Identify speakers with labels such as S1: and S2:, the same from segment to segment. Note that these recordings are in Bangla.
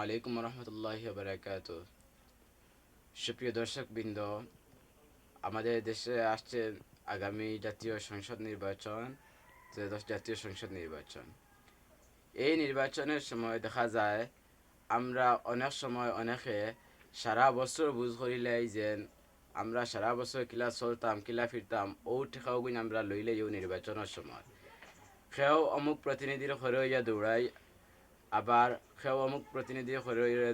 S1: আলাইকুম রহমতুল্লাহি বারাকাতুহু। সুপ্রিয় দর্শকবৃন্দ, আমাদের দেশে আসছে আগামী জাতীয় সংসদ নির্বাচন, ত্রয়োদশ জাতীয় সংসদ নির্বাচন। এই নির্বাচনের সময় দেখা যায় আমরা অনেক সময় অনেকে সারা বছর বুঝ করিলাই যে আমরা সারা বছর কিলা চলতাম কিলা ফিরতাম ও ঠেকাও গুণ আমরা লইলে নির্বাচনের সময় সেও অমুক প্রতিনিধির ঘরে হইয়া দৌড়াই, আবার সেও অমুক প্রতিনিধির ঘরে হইয়া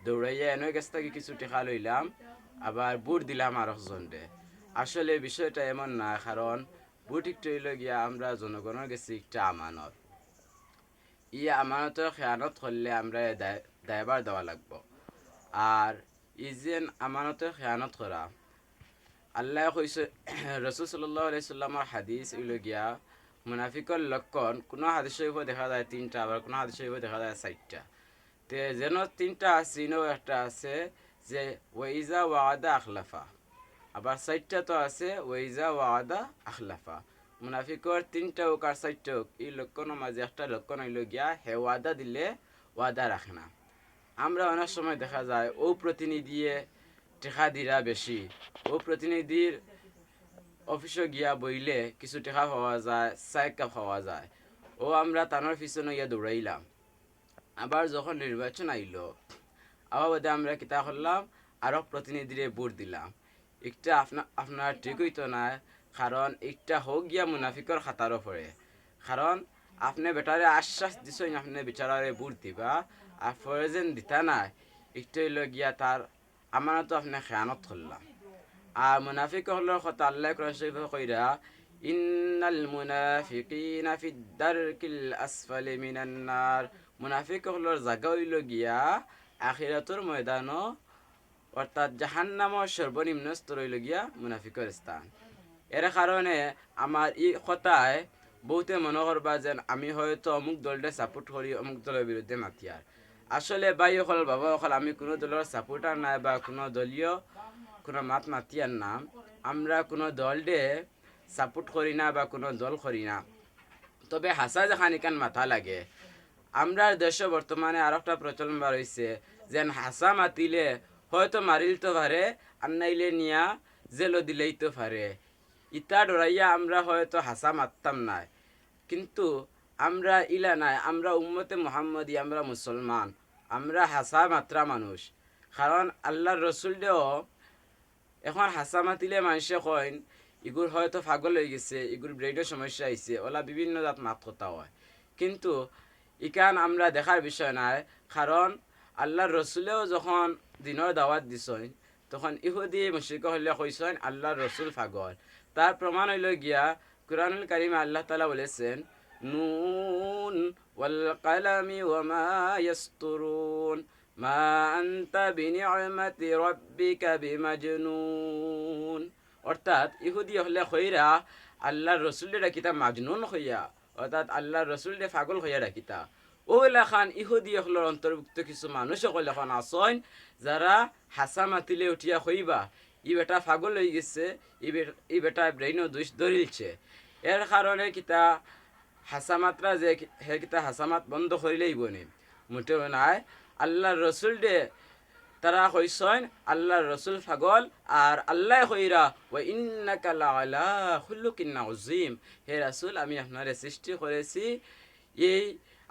S1: দৌড়াইয়া এনে গেছ থেকে কিছু টেকা লইলাম, আবার বুট দিলাম আর একজনরে। আসলে বিষয়টা এমন না, কারণ বুট একটু হইল গিয়া আমরা জনগণের গেছি একটা আমানত। ই আমানতের খেয়ানত করলে আমরা দায়বার দেওয়া লাগবো। আর ই যে আমানতের খেয়ানত করা, আল্লাহ কইছে রসুল সাল্লাল্লাহু আলাইহি সাল্লামের হাদিস হইল গিয়া মুনাফিকর লক্ষণ কোনো হাদিস শরীফে দেখা যায় তিনটা, আবার কোনো হাদিস শরীফে দেখা যায় চারটা। তে যেন তিনটা চিনও একটা আছে যে ওয়াইজা ওয়াদা আখলাফা, আবার চারটা তো আছে ওয়াইজা ওয়াদা আখলাফা। মুনাফিকর তিনটা হোক আর চারটা হোক, এই লক্ষণের মাঝে একটা লক্ষণ হইল গিয়া হে ওয়াদা দিলে ওয়াদা রাখে না। আমরা অনেক সময় দেখা যায় ও প্রতিনিধিয়ে টেকা দিরা বেশি, ও প্রতিনিধির অফিসে গিয়া বইলে কিছু টেকা পাওয়া যায়, চায় কাপ পাওয়া যায়, ও আমরা তানোর পিছনে গিয়া দৌড়াইলাম। আবার যখন নির্বাচন আইল আবার বোধে আমরা কিতা করলাম আরও প্রতিনিধিরে ভোট দিলাম। একটা আপনার ঠিক হইতো না, কারণ একটা হোক গিয়া মুনাফিকর খাতারও পড়ে। কারণ আপনি বেটারে আশ্বাস দিছেন আপনি বিচারারে ভোট দিবা, আর পরে যেন দিতা না, একটু হইল গিয়া তার আমানত আপনি খেয়ানত করলাম। আর মুনাফিক হলোর কথা আল্লাহ কোরআন শরীফে কইরা ইন্নাল মুনাফিকিনা ফিদ দারকিল আসফালি মিনান নার, মুনাফিক হলোর জায়গা হইল গিয়া আখিরাতুর ময়দানও, অর্থাৎ জাহান্নামের সর্বনিম্ন স্তর হইল গিয়া মুনাফিকের স্থান। এর কারণে আমার ই কথায় বহুতে মনে করবা যেন আমি হয়তো অমুক দলটা সাপোর্ট করি অমুক দলের বিরুদ্ধে মাতিয়ার। আসলে ভাই হল বাবা হল আমি কোনো দলের সাপোর্টার নাই বা কোনো দলীয় কোনো মাতিয়ার নাম, আমরা কোনো দলডে সাপোর্ট করি না বা কোনো দল করি না। তবে হাসা যেখান এখান মাথা লাগে। আমরা দেশে বর্তমানে আর একটা প্রচলন বার হয়েছে যেন হাসা মাতিলে হয়তো মারিল তো পারে আর নাইলে নিয়া জেলও দিলেই তো পারে। ইটা ডরাইয়া আমরা হয়তো হাসা মারতাম না, কিন্তু আমরা ইলা নাই, আমরা উম্মতে মুহাম্মদী, আমরা মুসলমান, আমরা হাসা মাত্রা মানুষ। কারণ আল্লাহর রসুল দেও এখন হাসা মাতিলে মানুষে কইন ইগুর হয়তো পাগল হয়ে গেছে, ইগুর ব্রেডের সমস্যা আইছে, ওলা বিভিন্ন জাত মাত কথা হয়। কিন্তু ইকান আমরা দেখার বিষয় নাই, কারণ আল্লাহর রসুলেও যখন দিনের দাওয়াত দিছেন তখন ইহুদি মুশরিক হইলে কইছেন আল্লাহর রসুল পাগল। তার প্রমাণ হইল গিয়া কুরআনুল কারীমে আল্লাহ তাআলা বলেছেন নুন ওয়াল কালামি ওয়ামা ইয়াসতুরুন মা আনতা বিনিআমাতি রাব্বিকা বিমাজনুন। অর্থাৎ ইহুদি হলে কইরা আল্লাহর রসুলের ডাকিতা মাজনুন হইয়া, অর্থাৎ আল্লাহর রসুলরে পাগল হইয়া ডাকিতা। ওলা খান ইহুদি হলের অন্তর্ভুক্ত কিছু মানুষ সকল এখন আসন যারা হাসা মাতিলে উঠিয়া হইবা ই বেটা পাগল হয়ে গেছে, ই বেটা ব্রেইনও দুষ ধরিলছে। এর কারণে কিতা হাসা মাত্রা যে হে কিতা হাসামাত বন্ধ করিলেই বনে মোটেও নাই। আল্লাহর রসুল দে তারা কইসন আল্লাহর রসুল পাগল, আর আল্লাহ কইরা ওয়া ইন্নাকা লাআলা খুলুকিন আযীম, হে রাসূল আমি আপনারে সৃষ্টি করেছি এই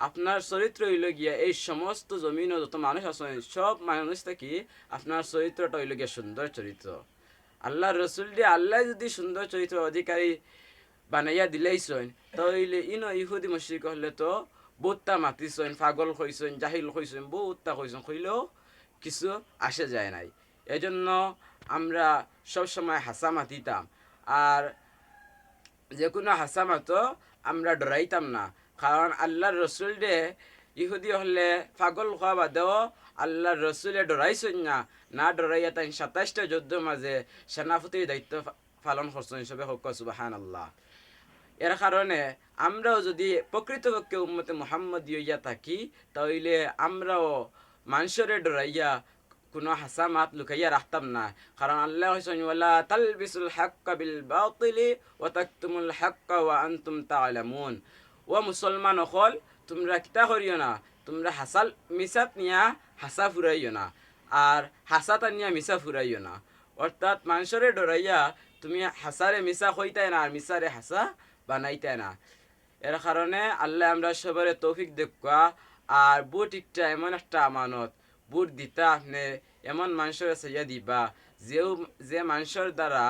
S1: আপনার চরিত্র হইল গিয়া এই সমস্ত জমিন যত মানুষ আছেন সব মানুষ থাকি আপনার চরিত্রটা হইল গিয়া সুন্দর চরিত্র। আল্লাহর রসুল দিয়ে আল্লাহ যদি সুন্দর চরিত্র অধিকারী বানাইয়া দিলেইছেন তাহলে ইনো ইহুদি মুশরিক হলে তো বহুতটা মাতিছেন, পাগল কইছেন, জাহিল কইছেন, বহুতটা কইছেন, কইলেও কিছু আসে যায় নাই। এজন্য আমরা সবসময় হাসা মাতিতাম, আর যে কোনো হাসা মাতো আমরা ডরাইতাম না। কারণ আল্লাহর রসুল দে ইহুদি হলে পাগল হওয়া বাদেও আল্লাহর রসুলে ডরাইছেন না, না ডরাইয়া তাই ২৭টা যুদ্ধ মাঝে সেনাপতির দায়িত্ব পালন করছেন। সবে হোক সুবহানাল্লাহ। এর কারণে আমরাও যদি প্রকৃতপক্ষে উম্মতে মুহাম্মদী হইয়া থাকি তাহলে আমরাও মানুষের ডরাইয়া কোনো হাসা মাত লুকাইয়া রাখতাম না। কারণ আল্লাহ হইছেন ওয়ালা তালবিসুল হাক্কা বিল বাতিলি ওয়া তাকতুমুল হাক্কা ওয়া আনতুম তা'লামুন। ও মুসলমান হল তোমরা কিতা করিও না, তোমরা হাসাল মিসাত নিয়া হাসা ফুরাইও না, আর হাসাতা নিয়া মিসা ফুরাইও না। অর্থাৎ মানুষরে ডরাইয়া তুমি হাসারে মিসা হইতাই না, আর মিসারে হাসা বানাইতাই না। এর কারণে আল্লাহ আমরা সবারে তৌফিক দেখা। আর বুট একটা এমন একটা আমানত, বুট দিতা আপনি এমন মানুষের চাইয়া দিবা যে মানুষের দ্বারা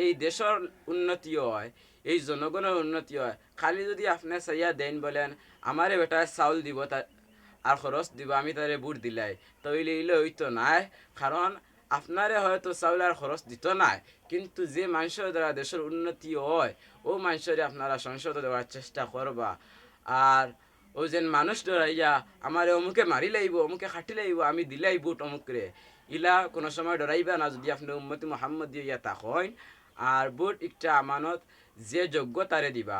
S1: এই দেশের উন্নতি হয়, এই জনগণের উন্নতি হয়। খালি যদি আপনি চাইয়া দেন বলেন আমারে বেটা চাউল দিব আর খরচ দিব, আমি তারে বুট দিলাই, তইলে ইলে হইতো নাই। কারণ আপনারে হয়তো চাউল আর খরচ দিত নাই, কিন্তু যে মানুষের দ্বারা দেশের উন্নতি হয় ও মানুষের আপনারা সংসদ দেওয়ার চেষ্টা করবা। আর ও যেন মানুষ ডরাইয়া আমার অমুকে মারি লাইব, অমুকে খাটি লাইব, আমি দিলাই বুট অমুকরে, ইলা কোনো সময় ডরাইবা না যদি আপনি উম্মতি মোহাম্মদ দিয়া তাকইন। আর বুট একটা আমানত, যে যোগ্য তারে দিবা।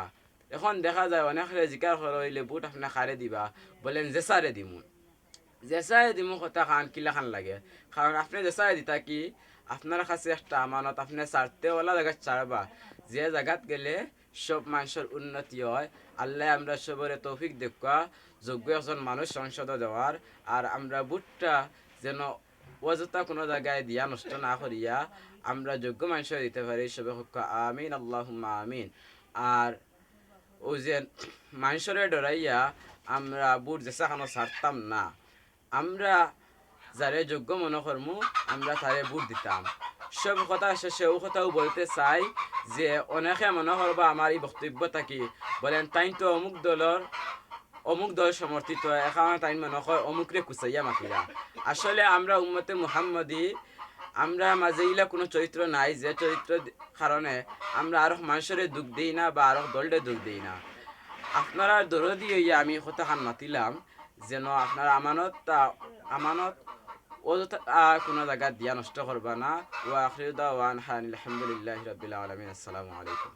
S1: এখন দেখা যায় অনেক জিকার হইলে বুট আপনি খারে দিবা, বলেন জেসারে দিমু, জেসারে দিমু কথা খান কিলা খান লাগে। কারণ আপনি জেসারে দিতা কি আপনার কাছে একটা আমানত, আপনি ছাড়তেওয়ালা জায়গা ছাড়বা, যে জায়গাত গেলে সব মানুষের উন্নতি হয়। আল্লাহ আমরা সবরে তৌফিক দেখা যোগ্য একজন মানুষ সংসদ দেওয়ার। আর আমরা বুটটা যেন অযথা কোনো জায়গায় দিয়া নষ্ট না করিয়া আমরা যোগ্য মানুষের দিতে পারি। সবে আমিন, আল্লাহুম্মা আমিন। আর ও যে মানুষরে ডরাইয়া আমরা বুট জেসা খানো ছাড়তাম না, আমরা যারে যোগ্য মনে করমু আমরা তারে বুট দিতাম। সব কথা শেষে ও কথাও বলতে চাই যে অনেকে মনে করবা আমার এই বক্তব্য থাকি বলেন তাই তো অমুক দল সমর্থিত, এখন তাই মনে হয় অমুকরে কুচাইয়া মাতিরা। আসলে আমরা উম্মতে মুহাম্মদী, আমরা মাঝে ইলা কোনো চরিত্র নাই যে চরিত্র কারণে আমরা আরো মানুষের দুঃখ দিই না বা আরো দলটে দুঃখ দিই না। আপনারা দরদি হইয়া আমি কথা খান মাতিলাম যেন আপনার আমানত অযথা কোনো জায়গা দিয়া নষ্ট করবা না। ওয়া আখিরু দাওয়ানা আলহামদুলিল্লাহি রাব্বিল আলামিন। আসসালামু আলাইকুম।